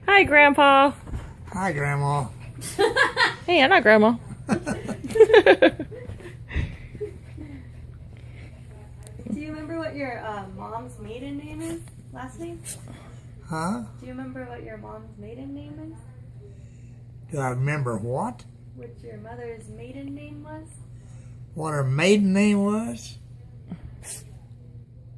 Hi, Grandpa. Hi, Grandma. Hey, I'm not Grandma. Do you remember what your mom's maiden name is? Last name? Huh? Do you remember what your mom's maiden name is? Do I remember what? What your mother's maiden name was? What her maiden name was?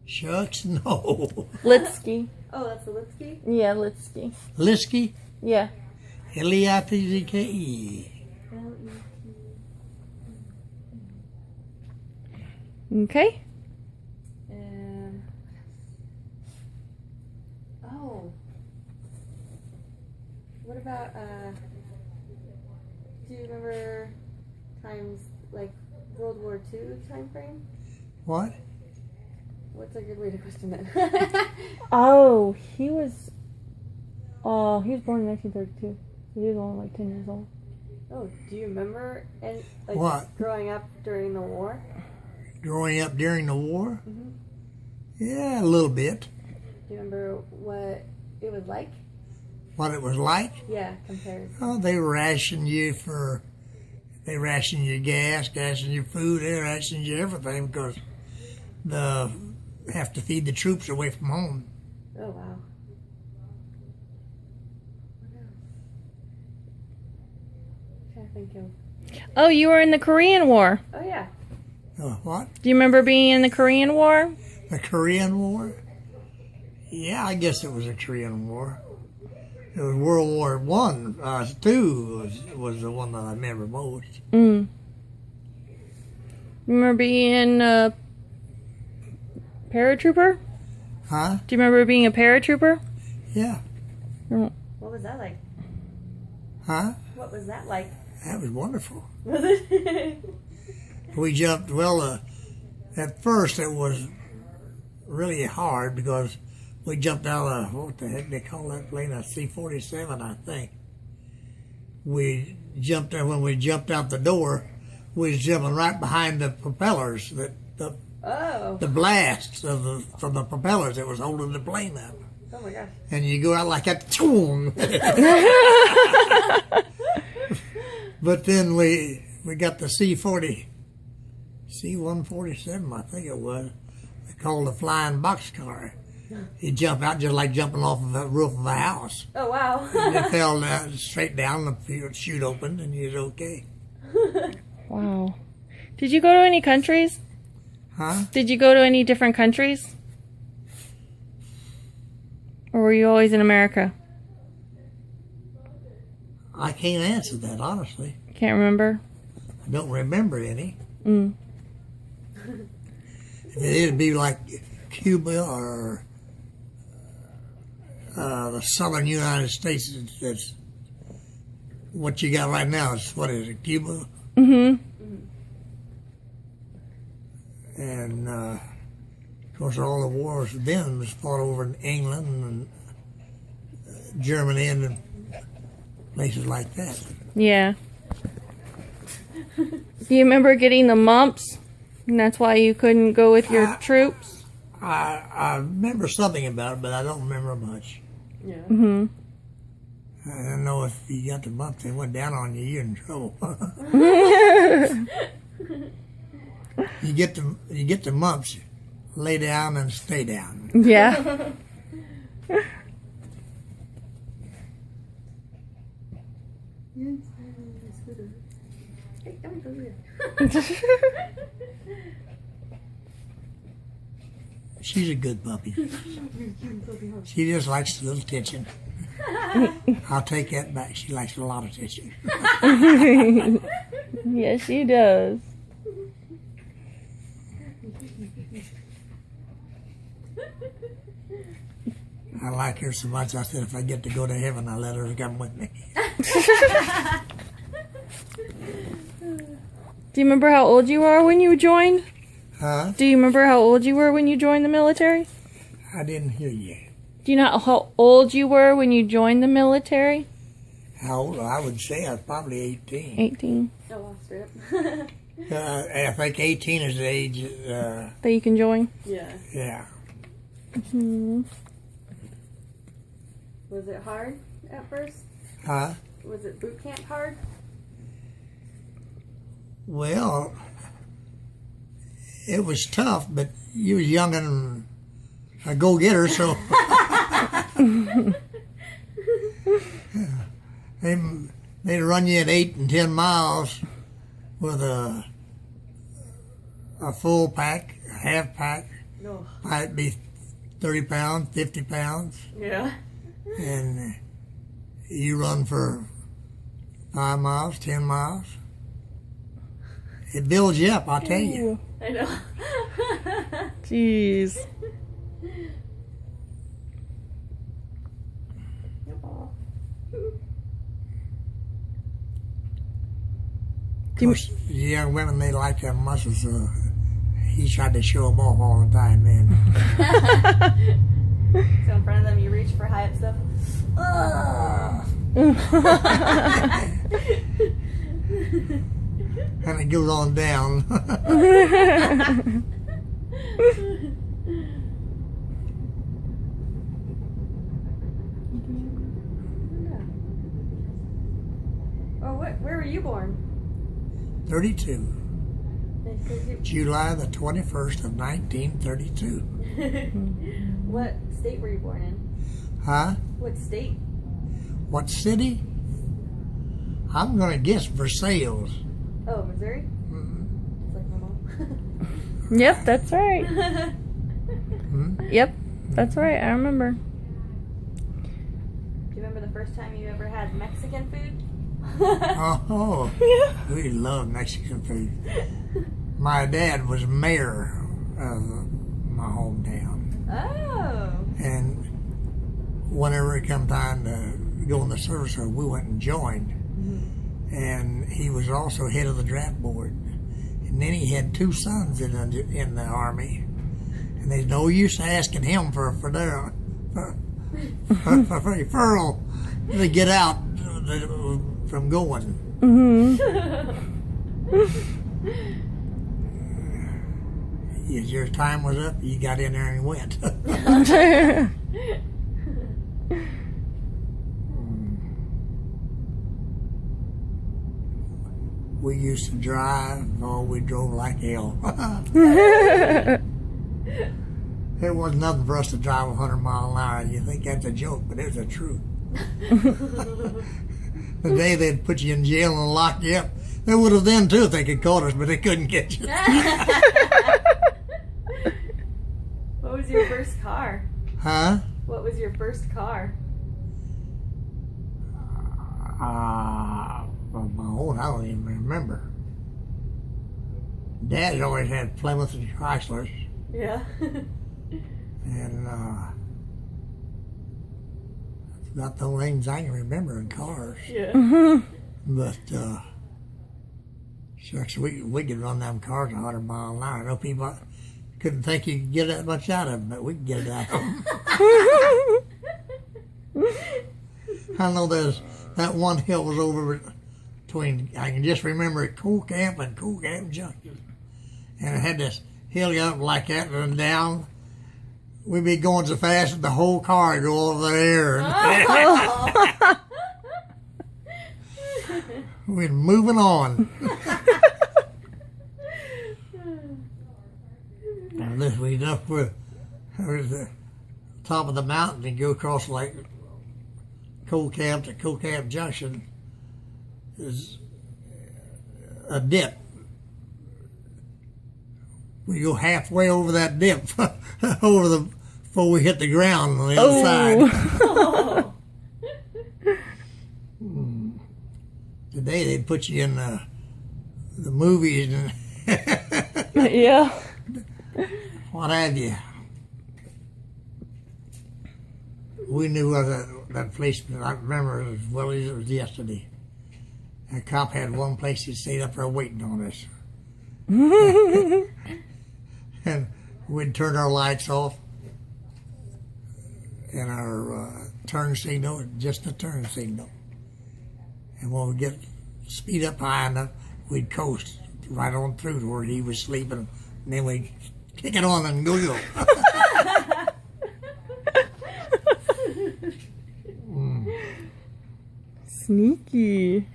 Shucks, no. Litsky. Oh, that's the Lipsky? Yeah, Litsky. Lisky? Yeah. Litzke. Okay. Oh. What about, do you remember times like World War II time frame? What? What's a good way to question that? Oh, he was born in 1932. So he was only like 10 years old. Oh, do you remember and like What? growing up during the war? Growing up during the war? Mhm. Yeah, a little bit. Do you remember what it was like? What it was like? Yeah, compared. Oh, they ration you gas, ration your food, they ration you everything because they have to feed the troops away from home. Oh wow. I'm trying to think of. Oh, you were in the Korean War. Oh yeah. What? Do you remember being in the Korean War? The Korean War? Yeah, I guess it was the Korean War. It was World War One. Two was the one that I remember most. Remember being a paratrooper? Huh? Do you remember being a paratrooper? Yeah. What was that like? Huh? What was that like? That was wonderful. Was it? We jumped, at first it was really hard because we jumped out of, what the heck they call that plane, a C-47, I think. We jumped there, when we jumped out the door, we was jumping right behind the propellers, the blasts from the propellers that was holding the plane up. Oh my gosh. And you go out like that, choom. But then we got the C-147, I think it was. They called the flying boxcar. You jump out just like jumping off of the roof of a house. Oh wow. And it fell down, straight down, the chute opened, and you was okay. Wow. Did you go to any countries? Huh? Did you go to any different countries? Or were you always in America? I can't answer that, honestly. Can't remember. I don't remember any. Mm. It'd be like Cuba or the southern United States. That's what you got right now. What is it, Cuba? Mm-hmm. And of course, all the wars then was fought over in England and Germany and places like that. Yeah. Do you remember getting the mumps? And that's why you couldn't go with your troops? I remember something about it, but I don't remember much. Yeah. Mm-hmm. I don't know if you got the mumps and went down on you, you're in trouble. You get the mumps, lay down and stay down. Yeah. She's a good puppy. She just likes a little attention. I'll take that back. She likes a lot of attention. Yes, she does. I like her so much, I said if I get to go to heaven, I'll let her come with me. Do you remember how old you are when you joined? Huh? Do you remember how old you were when you joined the military? I didn't hear you. Do you know how old you were when you joined the military? How old? I would say I was probably 18. 18. Oh, well, straight up. I think 18 is the age, That you can join? Yeah. yeah. Hmm. Was it hard at first? Huh? Was it boot camp hard? Well, it was tough, but you was young and a go-getter, so they'd run you at 8 and 10 miles with a full pack, a half pack. No. Might be 30 pounds, 50 pounds, Yeah. and you run for 5 miles, 10 miles. It builds you up, I'll tell you. Ooh. I know. Jeez. Aw. Of course, the young women, they like to have muscles, so he tried to show them off all the time, man. So in front of them, you reach for high up stuff. And it goes on down. Oh, where were you born? 32. They said you- July the 21st of 1932. What state were you born in? Huh? What state? What city? I'm going to guess Versailles. Oh, Missouri? Mhm. It's like my mom. Yep, that's right. Hmm? Yep, that's right. I remember. Do you remember the first time you ever had Mexican food? Oh, Yeah. we love Mexican food. My dad was mayor of my hometown. Oh. And whenever it come time to go in the service, we went and joined. And he was also head of the draft board. And then he had 2 sons in the army. And there's no use asking him for referral to get out from going. Mm-hmm. Your time was up, you got in there and went. We used to drive, we drove like hell. There was nothing for us to drive 100 miles an hour. You think that's a joke, but it's the truth. The day they'd put you in jail and lock you up, they would have then too if they could caught us, but they couldn't get you. What was your first car? Huh? What was your first car? Of my own, I don't even remember. Dad always had Plymouth and Chryslers, Yeah. and that's about the only things I can remember in cars. Yeah. But shucks, we could run them cars 100 miles an hour. I know people couldn't think you could get that much out of them, but we could get it out of them. I know there's that one hill was over between, I can just remember it, Cool Camp and Cool Camp Junction. And it had this hill up like that and down. We'd be going so fast that the whole car would go over there. We're moving on. And this we up with the top of the mountain and go across like Coal Camp to Coal Camp Junction is a dip. We go halfway over that dip before we hit the ground on the other side. Oh. Today they'd put you in the movies and Yeah. what have you. We knew that place, I remember as well as it was yesterday. A cop had one place he stayed up there waiting on us. And we'd turn our lights off and our turn signal, just a turn signal. And when we get speed up high enough, we'd coast right on through to where he was sleeping. And then we'd kick it on and go. Sneaky.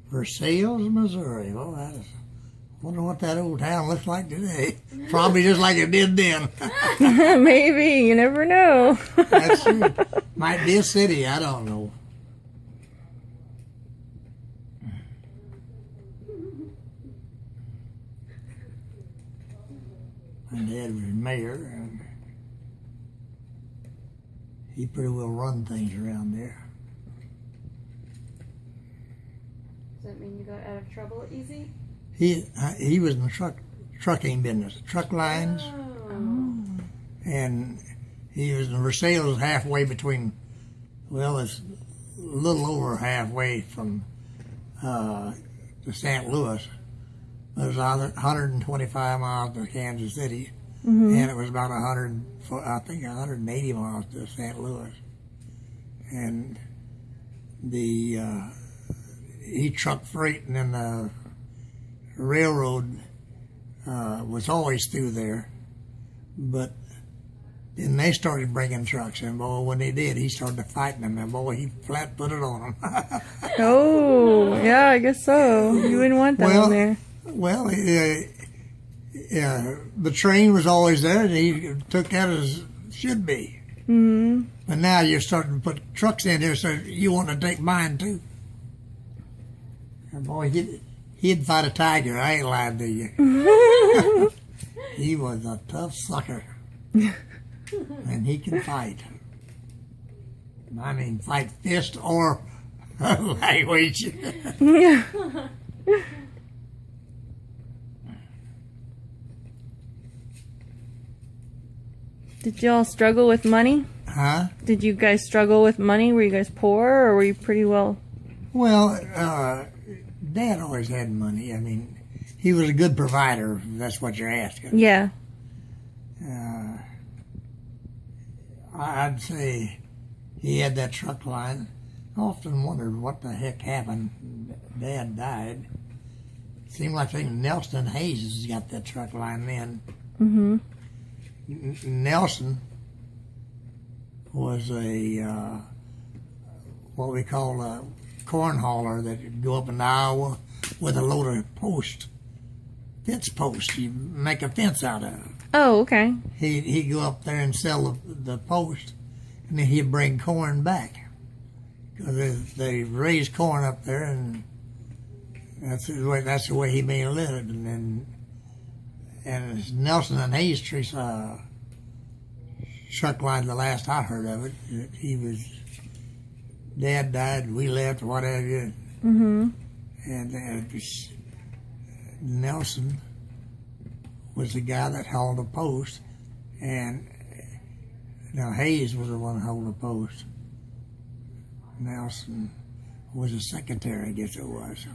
Versailles, Missouri. Well, that is. Wonder what that old town looks like today. Probably just like it did then. Maybe. You never know. That's true. Might be a city. I don't know. My dad was mayor, and he pretty well run things around there. Does that mean you got out of trouble easy? He was in the trucking business, truck lines, Oh. and he was in Versailles halfway between. Well, it's a little over halfway from to St. Louis. It was 125 miles to Kansas City, and it was about 180 miles to St. Louis. And he trucked freight, and then the railroad was always through there. But then they started bringing trucks, and boy, when they did, he started fighting them, and boy, he flat put it on them. Oh, yeah, I guess so. You wouldn't want that on there. Well, the train was always there, and he took that as should be. Mm-hmm. But now you're starting to put trucks in here, so you want to take mine too. And boy, he'd fight a tiger. I ain't lying to you. He was a tough sucker, and he can fight. I mean, fight fist or language. Yeah. Did y'all struggle with money? Huh? Did you guys struggle with money? Were you guys poor, or were you pretty well? Well, Dad always had money. I mean, he was a good provider, if that's what you're asking. Yeah. I'd say he had that truck line. I often wondered what the heck happened. Dad died. Seemed like Nelson and Hayes has got that truck line then. Mm-hmm. Nelson was a what we call a corn hauler that would go up in Iowa with a load of fence posts. You make a fence out of it. Oh, okay. He'd go up there and sell the post, and then he'd bring corn back. Because they raise corn up there, and that's the way he made a living. And it's Nelson and Hayes truck line, the last I heard of it, Dad died, we left, whatever. Mm-hmm. And Nelson was the guy that held the post, and now Hayes was the one who held the post. Nelson was a secretary, I guess it was.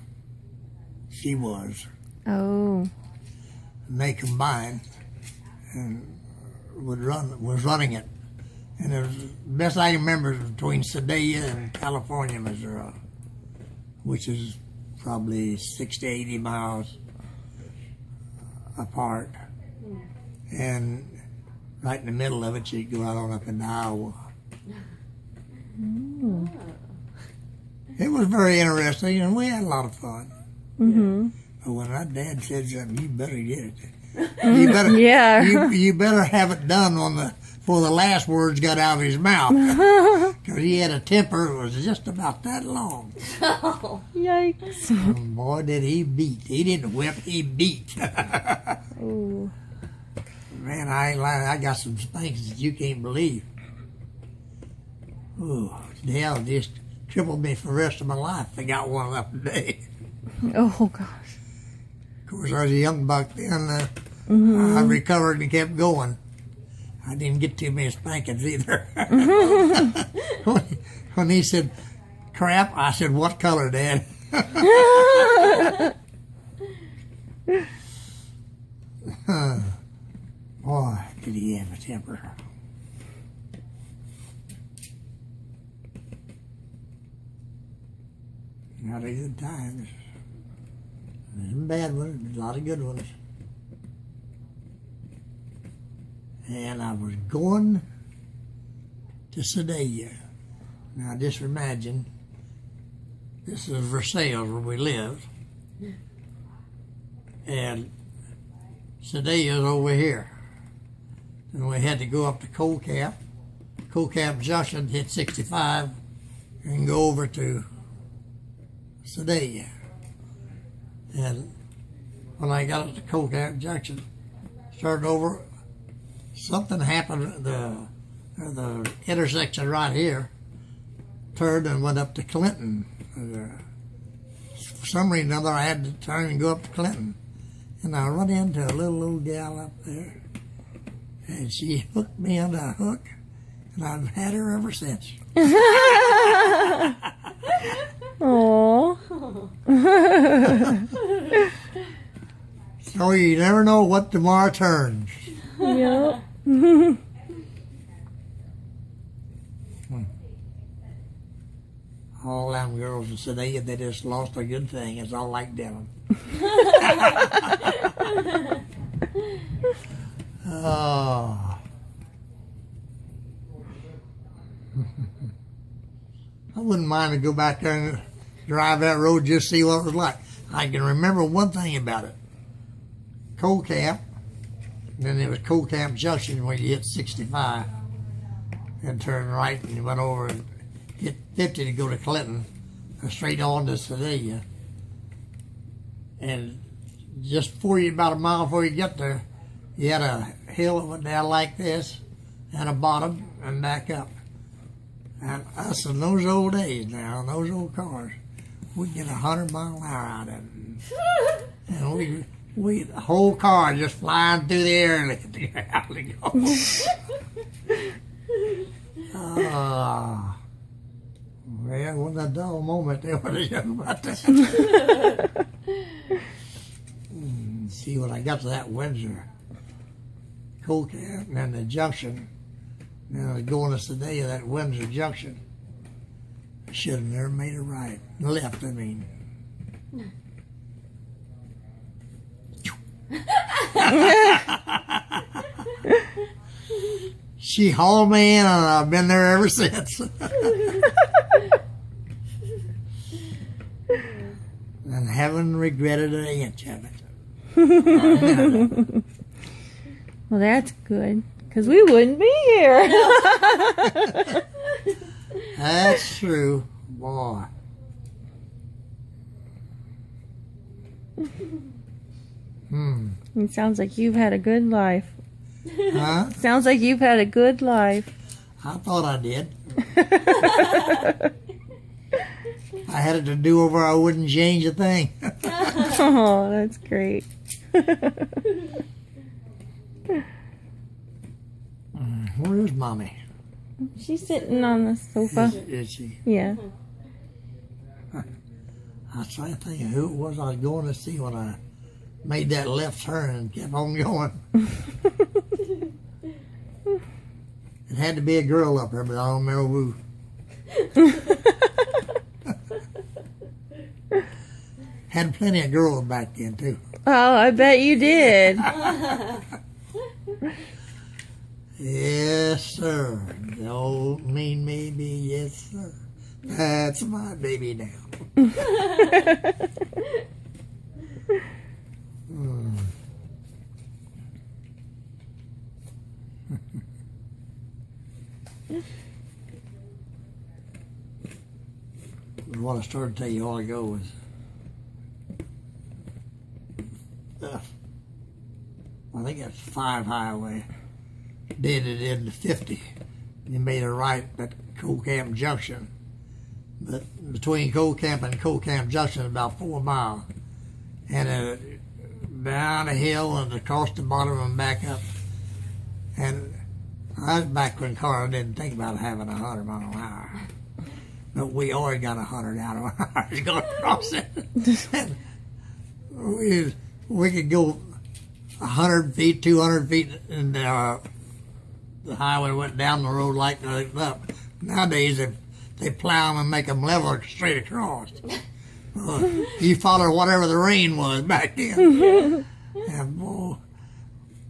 She was. Oh. And they combined and was running it. And it was, best I can remember, it was between Sedalia and California, Missouri, which is probably 60 to 80 miles apart. And right in the middle of it, you go out on up into Iowa. Mm. It was very interesting, and we had a lot of fun. Mm-hmm. But when my dad said something, you better get it. You better, Yeah. you better have it done before the last words got out of his mouth. Because he had a temper that was just about that long. Yikes. And boy, did he beat. He didn't whip, he beat. Oh. Man, I ain't lying. I got some spankings that you can't believe. Ooh, hell, just crippled me for the rest of my life. I got one of them today. Oh, gosh. Of course, I was a young buck then. Mm-hmm. I recovered and kept going. I didn't get too many spankings either. When he said, crap, I said, what color, Dad? Boy, did he have a temper. Not a good times. Some bad ones, a lot of good ones. and I was going to Sedalia. Now just imagine, this is Versailles where we lived, and Sedalia's over here. And we had to go up to Cold Cap Junction, hit 65, and go over to Sedalia. And when I got up to Cold Cap Junction, started over, something happened at the intersection right here, turned and went up to Clinton. For some reason or other, I had to turn and go up to Clinton. And I run into a little gal up there, and she hooked me on a hook, and I've had her ever since. Aww. So you never know what tomorrow turns. Yep. All them girls in Sedalia, they just lost a good thing. It's all like Devon. Oh. I wouldn't mind to go back there and drive that road just to see what it was like. I can remember one thing about it. Cold Cap, then there was Cold Cap Junction where you hit 65 and turn right and you went over and hit 50 to go to Clinton, straight on to Sedalia. And just about a mile before you get there, you had a hill that went down like this, and a bottom, and back up. And us in those old days now, in those old cars, we'd get 100 mile an hour out of it. And we the whole car just flying through the air and look at the ground and go. Well, it wasn't a dull moment there when I was young about that. See, when I got to that Windsor, Cold Cap, and then the junction, then I was going to Sedalia, that Windsor junction. I should have never made a right. Left, I mean. She hauled me in, and I've been there ever since. And haven't regretted an inch of it. Well, that's good, because we wouldn't be here. That's true, boy. It sounds like you've had a good life. Huh? Sounds like you've had a good life. I thought I did. I had it to do over, I wouldn't change a thing. Oh, that's great. Where is Mommy? She's sitting on the sofa. Is she? Yeah. I was trying to think of who it was I was going to see when I made that left turn and kept on going. It had to be a girl up there, but I don't remember who. Had plenty of girls back then, too. Oh, I bet you did. Yes, sir. Don't mean maybe, yes, sir. That's my baby now. What I started to tell you all ago was I think that's 5 highway. Did it into 50. You made a right at Cold Camp Junction. But between Cold Camp and Cold Camp Junction, about 4 miles. And down a hill and across the bottom and back up. And I was back when car, I didn't think about having 100 mile an hour. But we already got 100 out of ours going across it. And we could go 100 feet, 200 feet, and the highway went down the road like that up. Nowadays, they plow them and make them level straight across. You follow whatever the rain was back then. And boy,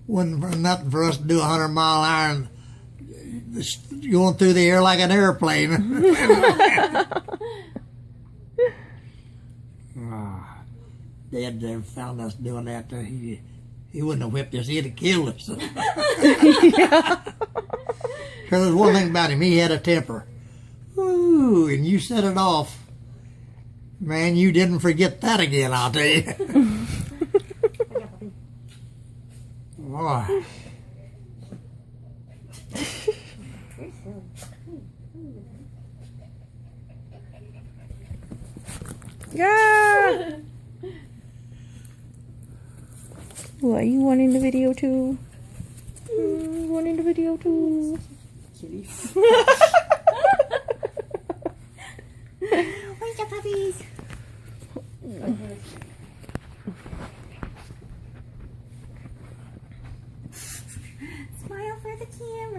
wasn't nothing for us to do 100-mile-an-hour and going through the air like an airplane. Dad found us doing that. He wouldn't have whipped us. He'd have killed us. Yeah. Because there's one thing about him. He had a temper. Ooh, and you set it off. Man, you didn't forget that again, I'll tell you. Boy. Yeah. What, you want in the video too? You want in the video too? Where's the puppies? Smile for the camera.